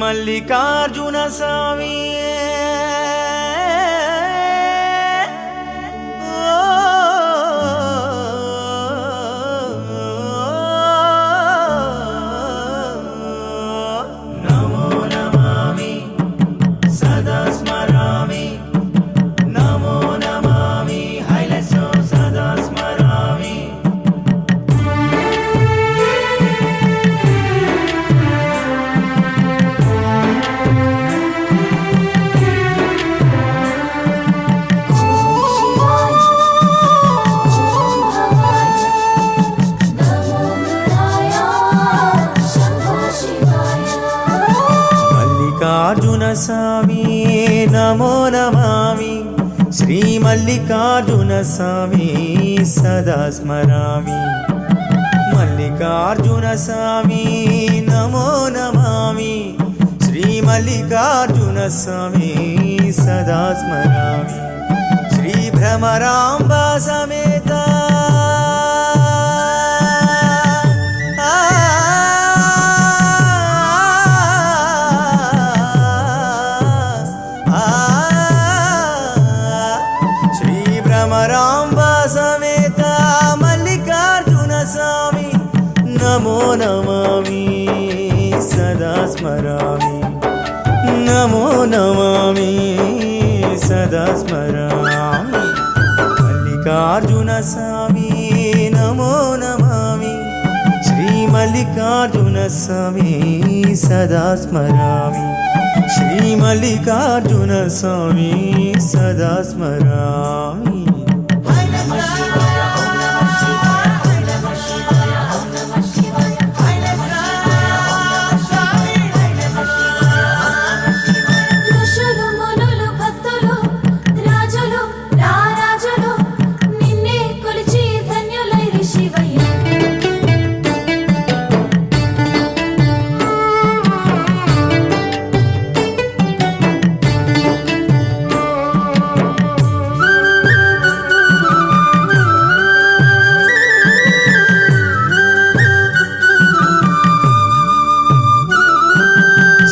మల్లికార్జున స్వామి నమో నమామి సదా స్మరామి నమో నమామి హైలసో సదా స్మరామి మల్లికార్జున స్వామి నమో నమామి శ్రీ మల్లికార్జున స్వామి సదా స్మరామి మల్లికార్జున స్వామి నమో నమామి శ్రీ మల్లికార్జున స్వామి సదా స్మరామి శ్రీ భ్రమరాంబ సమేత భ్రమరాంబ సమేత మల్లికార్జున స్వామి నమో నమామి సదా స్మరామి నమో నమామి సదా స్మరామి మల్లికార్జున స్వామి నమో నమామి శ్రీ మల్లికార్జున స్వామి సదా స్మరామి శ్రీ మల్లికార్జున స్వామి సదా స్మరామి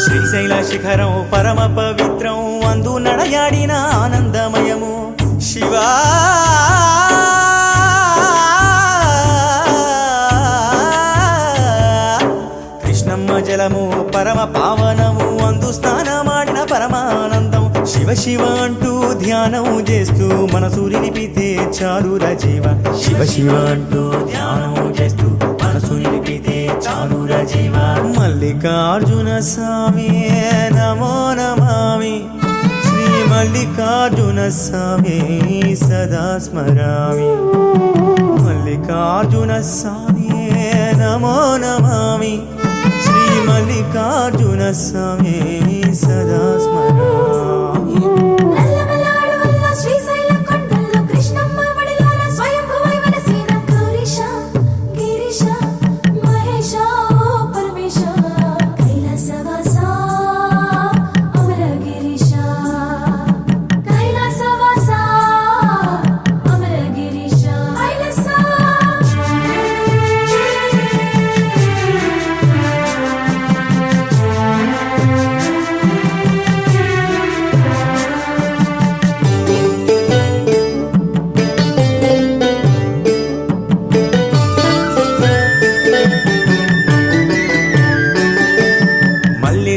శ్రీశైల శిఖరం పరమ పవిత్రం అందు నడయాడిన ఆనందమయము శివా కృష్ణమ్మ జలము పరమ పావనము అందు స్నానమాడిన పరమానందం శివ శివ అంటూ ధ్యానం చేస్తూ మనసు నిలిపితే చాలురా జీవ శివ శివ అంటూ ధ్యానం చేస్తూ మనసు నిలిపితే చాలురా జీవ మల్లికార్జున స్వామి నమో నమామి శ్రీ మల్లికార్జున స్వామి సదా స్మరామి మల్లికార్జున స్వామి నమో నమామి శ్రీ మల్లికార్జున స్వామి సదా స్మరామి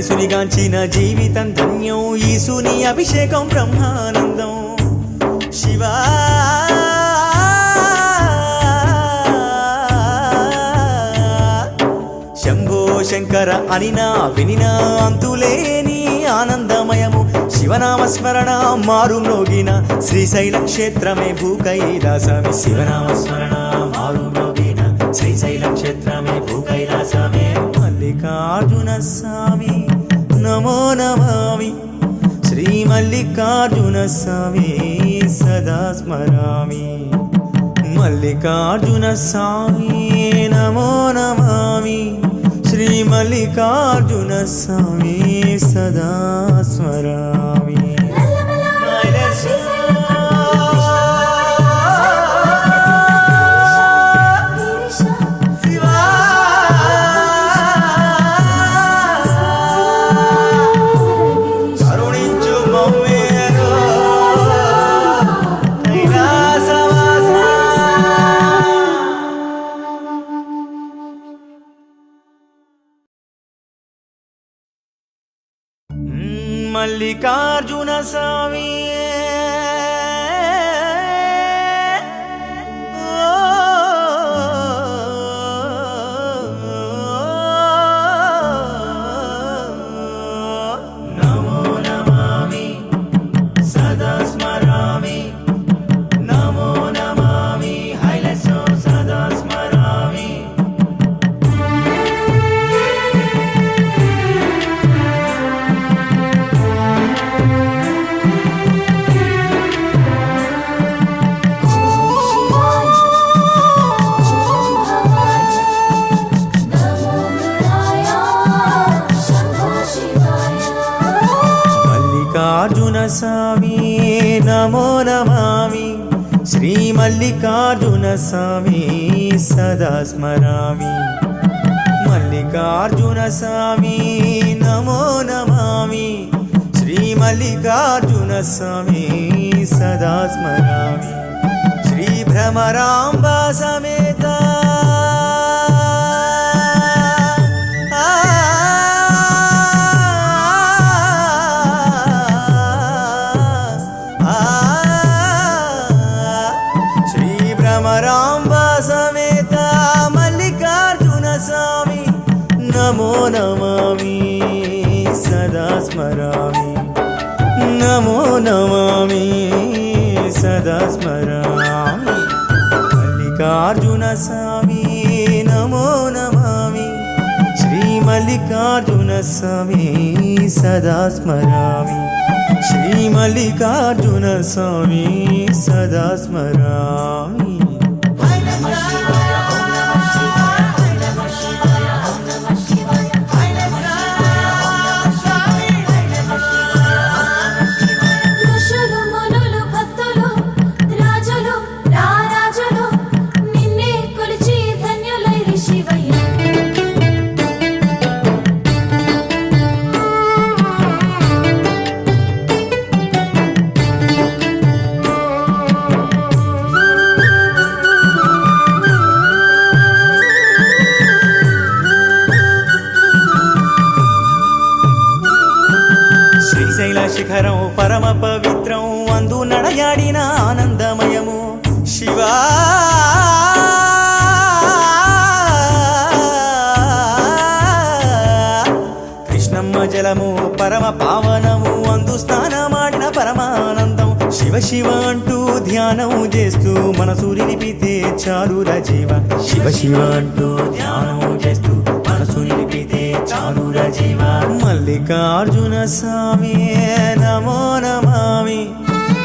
సునిగాంచిన జీవితం ధన్యం ఈశుని అభిషేకం బ్రహ్మానందం శివా శంభో శంకర అనినా వినినా అంతులేని ఆనందమయము శివనామస్మరణ మారు మ్రోగిన శ్రీశైల క్షేత్రమే భూకైలాసమే శివనామస్మరణ మారు మ్రోగిన శ్రీశైల క్షేత్రమే భూకైలాసమే మల్లికార్జున స్వామి నమో నమామి శ్రీ మల్లికార్జున స్వామి సదా స్మరామి మల్లికార్జున స్వామి నమో నమామి శ్రీ మల్లికార్జున స్వామి సదా స్మరామి శివా మల్లికార్జున స్వామి నమో నమామి సదా స్మరామి నమో నమామి హైలసో సదా స్మరామి మల్లికార్జున స్వామి నమో నమామి శ్రీ మల్లికార్జున స్వామి సదా స్మరామి మల్లికార్జున స్వామి నమో నమామి శ్రీ మల్లికార్జున స్వామి సదా స్మరామి శ్రీ భ్రమరాంబ సమేత భ్రమరాంబ సమేత మల్లికార్జున స్వామి నమో నమామి సదా స్మరామి నమో నమామి సదా స్మరామి మల్లికార్జున స్వామి నమో నమామి శ్రీ మల్లికార్జున స్వామి సదా స్మరామి శ్రీ మల్లికార్జున స్వామి సదా స్మరామి శ్రీశైల శిఖరం పరమ పవిత్రం అందు నడయాడిన ఆనందమయము శివా కృష్ణమ్మ జలము పరమ పావనము అందు స్నానమాడిన పరమానందం శివ శివ అంటూ ధ్యానం చేస్తూ మనసు నిలిపితే చాలురా జీవ శివ శివ అంటూ ధ్యానం చేస్తూ మనసు నిలిపితే చాలురా జీవ మల్లికార్జున స్వామి నమో నమామి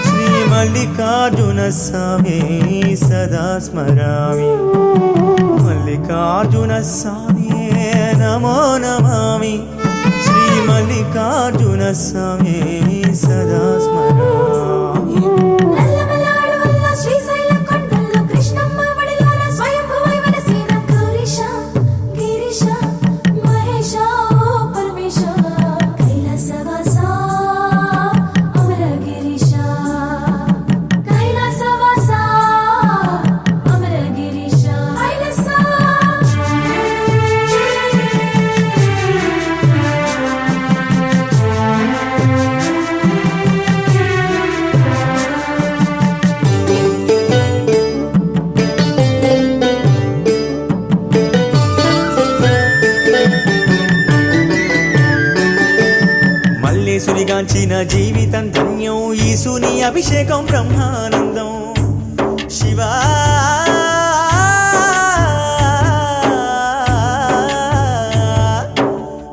శ్రీ మల్లికార్జున స్వామి సదా స్మరామి మల్లికార్జున స్వామి నమో నమామి శ్రీ మల్లికార్జున స్వామి సదా స్మరామి సునిగాంచిన జీవితం ధన్యం ఈశుని అభిషేకం బ్రహ్మానందం శివా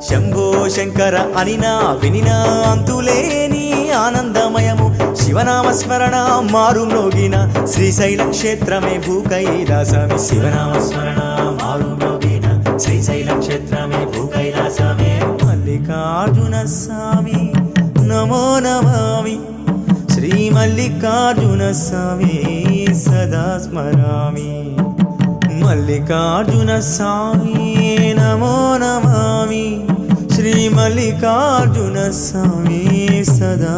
శంభో శంకర అనినా వినినా అంతులేని ఆనందమయము శివనామస్మరణ మారు మ్రోగిన శ్రీశైల క్షేత్రమే భూకైలాసమే శివనామస్మరణ మారు మ్రోగిన శ్రీశైల క్షేత్రమే భూకైలాసమే మల్లికార్జున స్వామి నమో నమామి శ్రీ మల్లికార్జున స్వామి సదా స్మరామి మల్లికార్జున స్వామి నమో నమామి శ్రీ మల్లికార్జున స్వామి సదా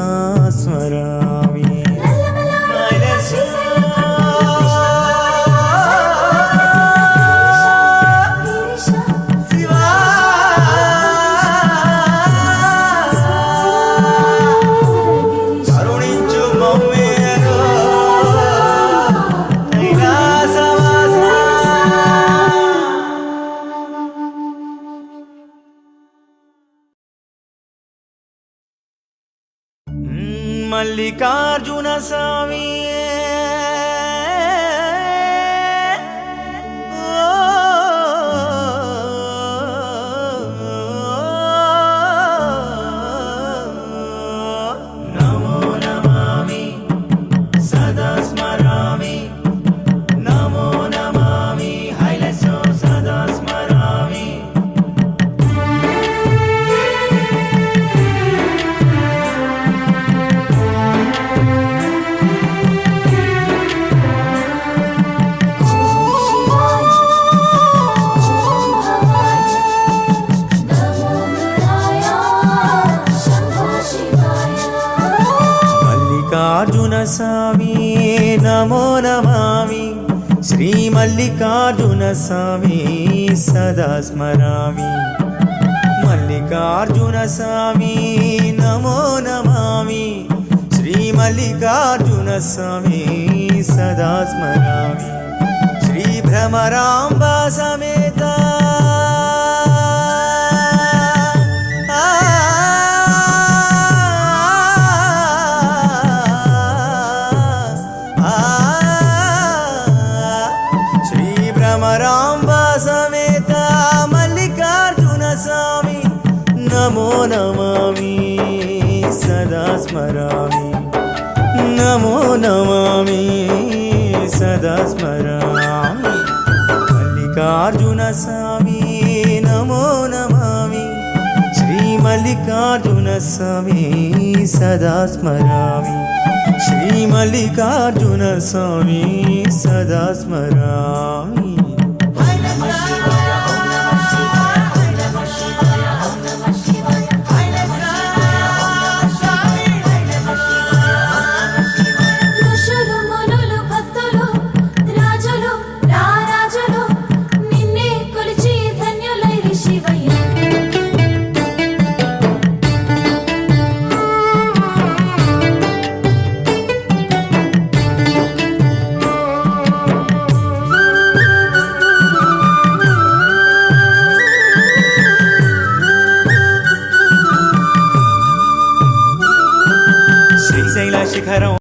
స్మరామి మల్లికార్జున స్వామి నమో నమామి సదా స్మరామి నమో నమామి హైలసో సదా స్మరామి మల్లికార్జున స్వామి నమో నమామి శ్రీ మల్లికార్జున స్వామి సదా స్మరామి మల్లికార్జున స్వామి నమో నమామి శ్రీ మల్లికార్జున స్వామి సదా స్మరామి శ్రీ భ్రమరాంబ సమేత భ్రమరాంబ సమేత మల్లికార్జున స్వామి నమో నమామి సదా స్మరామి నమో నమామి సదా స్మరామి మల్లికార్జున స్వామి నమో నమామి శ్రీ మల్లికార్జున స్వామి సదా స్మరామి శ్రీ మల్లికార్జున స్వామి సదా స్మరామి శ్రీశైల శిఖరం